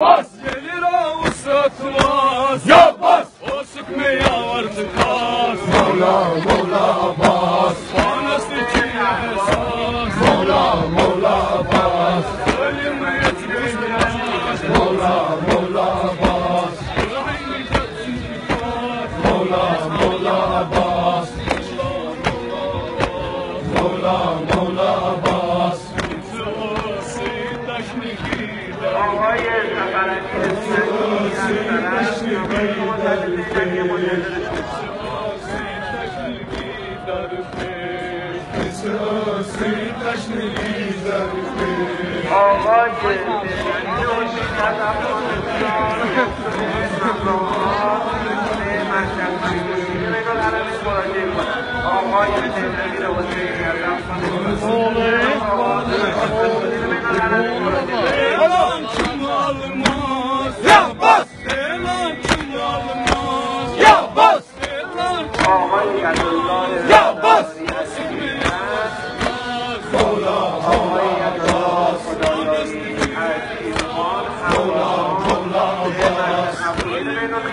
Bas gelir avusatmaz. Ya bas. O sıkmaya vardı kas. Mola mola bas. Anası içine saz. Mola mola bas. Ölüm yetmez. Mola mola bas. Mola mola bas. Mola mola bas. Ya bas! Ya bas! Ya bas!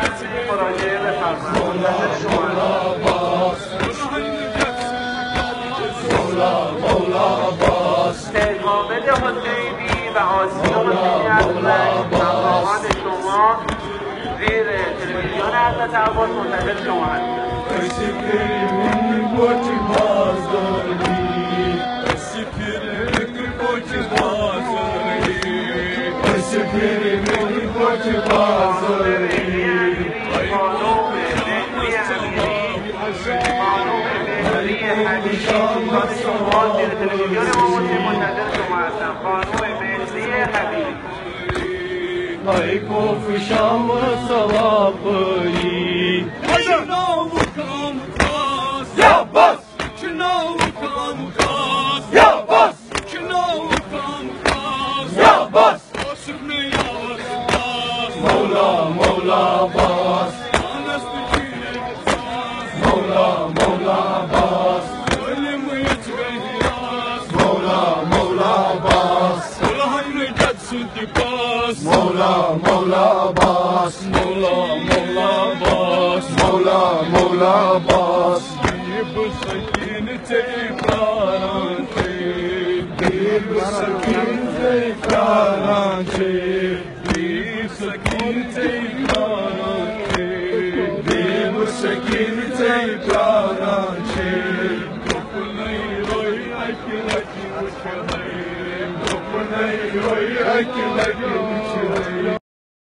حامد حسینی و آسین حسینی هستند. همراهان شما زیر تلویزیون حضرت عباس منتظر شما هستند. Ay kofuşam salapri. Çınav kamkas. Ya bas. Çınav kamkas. Ya bas. Çınav kamkas. Ya bas. Sıkma yavaş bas. Mola mola bas. Mola mola bas. Ölüm yetmez. Mola mola bas. Mola hayrı gelsin bas. Mola mola bas. Mola mola bas. Mola mola bas. Bir sakin tekrar bir sakin tekrar bir sakin tekrar bir sakin tekrar Like